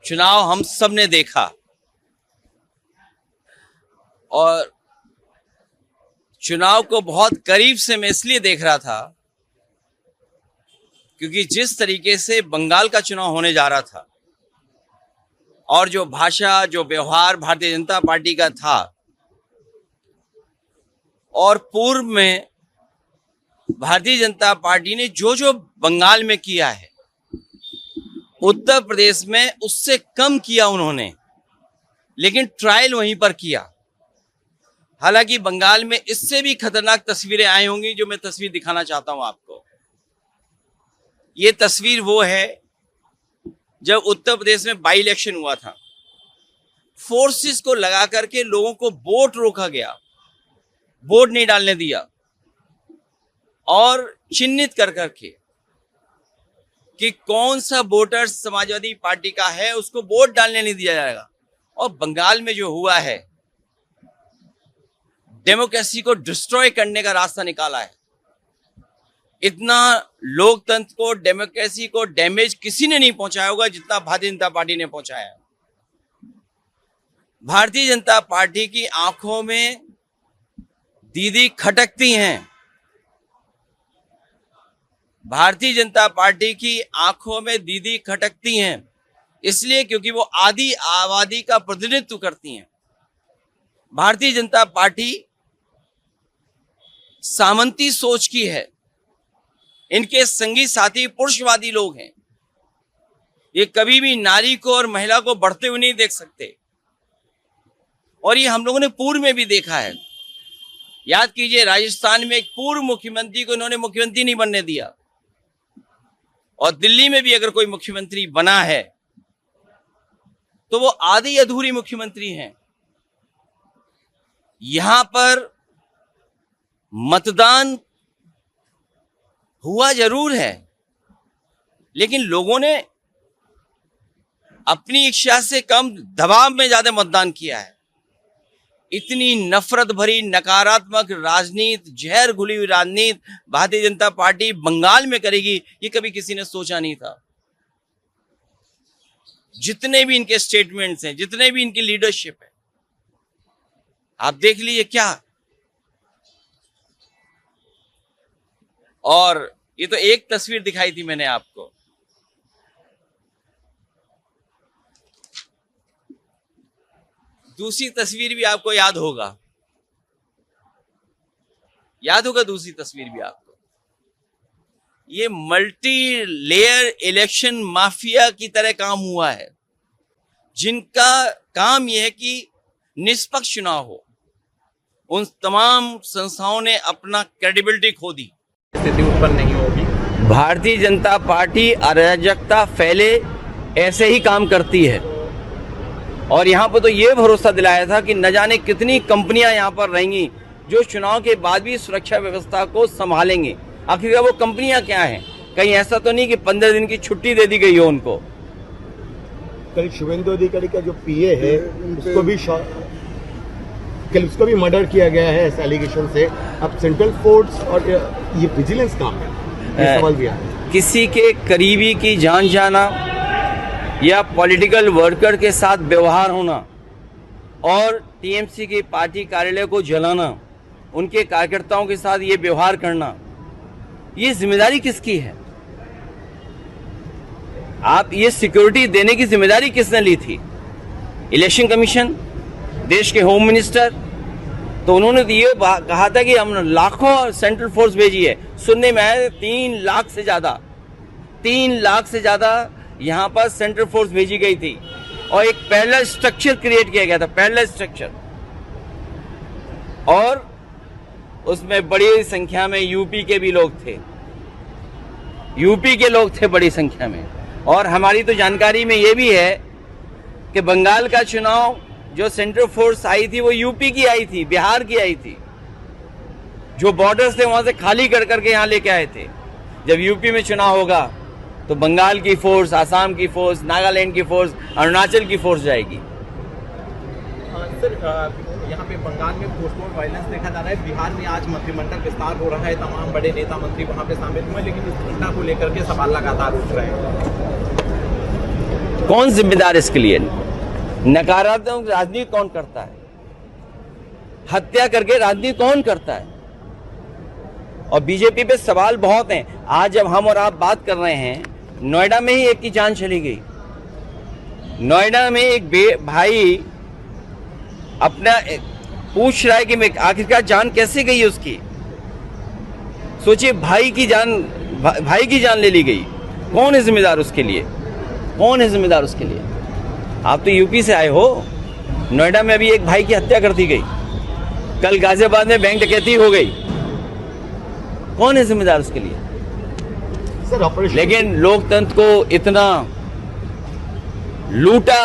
चुनाव हम सब ने देखा और चुनाव को बहुत करीब से मैं इसलिए देख रहा था क्योंकि जिस तरीके से बंगाल का चुनाव होने जा रहा था और जो भाषा, जो व्यवहार भारतीय जनता पार्टी का था और पूर्व में भारतीय जनता पार्टी ने जो जो बंगाल में किया है, उत्तर प्रदेश में उससे कम किया उन्होंने, लेकिन ट्रायल वहीं पर किया। हालांकि बंगाल में इससे भी खतरनाक तस्वीरें आई होंगी, जो मैं तस्वीर दिखाना चाहता हूं आपको। ये तस्वीर वो है जब उत्तर प्रदेश में बाई इलेक्शन हुआ था। फोर्सेस को लगा करके लोगों को वोट रोका गया, वोट नहीं डालने दिया और चिन्हित कर करके कि कौन सा वोटर समाजवादी पार्टी का है उसको वोट डालने नहीं दिया जाएगा। और बंगाल में जो हुआ है, डेमोक्रेसी को डिस्ट्रॉय करने का रास्ता निकाला है। इतना लोकतंत्र को, डेमोक्रेसी को डैमेज किसी ने नहीं पहुंचाया होगा जितना भारतीय जनता पार्टी ने पहुंचाया है। भारतीय जनता पार्टी की आंखों में दीदी खटकती हैं। भारतीय जनता पार्टी की आंखों में दीदी खटकती हैं इसलिए क्योंकि वो आधी आबादी का प्रतिनिधित्व करती हैं। भारतीय जनता पार्टी सामंती सोच की है। इनके संगी साथी पुरुषवादी लोग हैं। ये कभी भी नारी को और महिला को बढ़ते हुए नहीं देख सकते और ये हम लोगों ने पूर्व में भी देखा है। याद कीजिए, राजस्थान में एक पूर्व मुख्यमंत्री को इन्होंने मुख्यमंत्री नहीं बनने दिया और दिल्ली में भी अगर कोई मुख्यमंत्री बना है तो वो आधी अधूरी मुख्यमंत्री हैं। यहां पर मतदान हुआ जरूर है, लेकिन लोगों ने अपनी इच्छा से कम दबाव में ज्यादा मतदान किया है। इतनी नफरत भरी नकारात्मक राजनीति, जहर घुली हुई राजनीति भारतीय जनता पार्टी बंगाल में करेगी, ये कभी किसी ने सोचा नहीं था। जितने भी इनके स्टेटमेंट्स हैं, जितने भी इनकी लीडरशिप है, आप देख लीजिए क्या। और ये तो एक तस्वीर दिखाई थी मैंने आपको। दूसरी तस्वीर भी आपको याद होगा दूसरी तस्वीर भी आपको। ये मल्टी लेयर इलेक्शन माफिया की तरह काम हुआ है, जिनका काम यह है कि निष्पक्ष चुनाव हो। उन तमाम संस्थाओं ने अपना क्रेडिबिलिटी खो दी। स्थिति उत्पन्न नहीं होगी। भारतीय जनता पार्टी अराजकता फैले ऐसे ही काम करती है और यहाँ पर तो ये भरोसा दिलाया था कि न जाने कितनी कंपनियां यहाँ पर रहेंगी जो चुनाव के बाद भी सुरक्षा व्यवस्था को संभालेंगे। आखिर वो कंपनियां क्या हैं? कहीं ऐसा तो नहीं कि 15 दिन की छुट्टी दे दी गई हो उनको। कल शुभेंदु अधिकारी का जो पीए है उसको भी मर्डर किया गया है इस एलिगेशन से। अब सेंट्रल फोर्स और ये विजिलेंस काम है, ये सवाल भी है। किसी के करीबी की जान जाना या पॉलिटिकल वर्कर के साथ व्यवहार होना और टीएमसी की पार्टी कार्यालय को जलाना, उनके कार्यकर्ताओं के साथ ये व्यवहार करना, ये जिम्मेदारी किसकी है? आप ये सिक्योरिटी देने की जिम्मेदारी किसने ली थी? इलेक्शन कमीशन, देश के होम मिनिस्टर। तो उन्होंने तो ये कहा था कि हम लाखों सेंट्रल फोर्स भेजी है। सुनने में आया 3 लाख से ज्यादा यहाँ पर सेंट्रल फोर्स भेजी गई थी और एक पैरेलल स्ट्रक्चर क्रिएट किया गया था, पैरेलल स्ट्रक्चर। और उसमें बड़ी संख्या में यूपी के भी लोग थे, बड़ी संख्या में। और हमारी तो जानकारी में ये भी है कि बंगाल का चुनाव जो सेंट्रल फोर्स आई थी वो यूपी की आई थी, बिहार की आई थी। जो बॉर्डर्स थे वहां से खाली कर करके यहाँ लेके आए थे। जब यूपी में चुनाव होगा तो बंगाल की फोर्स, आसाम की फोर्स, नागालैंड की फोर्स, अरुणाचल की फोर्स जाएगी। सर, यहाँ पे बंगाल में पोस्ट पोल वायलेंस देखा जा रहा है। बिहार में आज मंत्रिमंडल विस्तार हो रहा है, तमाम बड़े नेता मंत्री वहाँ पे शामिल हुए, लेकिन इस घटना को लेकर के सवाल लगातार उठ रहे हैं। कौन जिम्मेदार इसके लिए? नकारात्मक राजनीति कौन करता है? हत्या करके राजनीति कौन करता है? और बीजेपी पे सवाल बहुत हैं। आज जब हम और आप बात कर रहे हैं, नोएडा में ही एक की जान चली गई। नोएडा में एक भाई अपना पूछ रहा है कि मैं आखिरकार जान कैसे गई उसकी। सोचिए, भाई की जान ले ली गई। कौन है जिम्मेदार उसके लिए? कौन है जिम्मेदार उसके लिए? आप तो यूपी से आए हो। नोएडा में अभी एक भाई की हत्या कर दी गई, कल गाजियाबाद में बैंक डकैती हो गई। कौन है जिम्मेदार उसके लिए? सर ऑपरेशन, लेकिन लोकतंत्र को इतना लूटा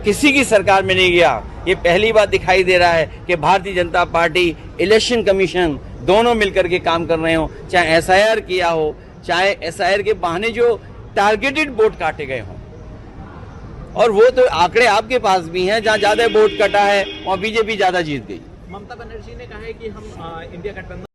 किसी की सरकार में नहीं गया। ये पहली बार दिखाई दे रहा है कि Bharatiya Janata party, election commission दोनों मिलकर के काम कर रहे हो। चाहे एसआईआर किया हो, चाहे एसआईआर के बहाने जो टारगेटेड वोट काटे गए हों, और वो तो आंकड़े आपके पास भी हैं, जहां ज्यादा वोट कटा है और बीजेपी ज्यादा जीत गई। ममता बनर्जी ने कहा है कि हम इंडिया गठबंधन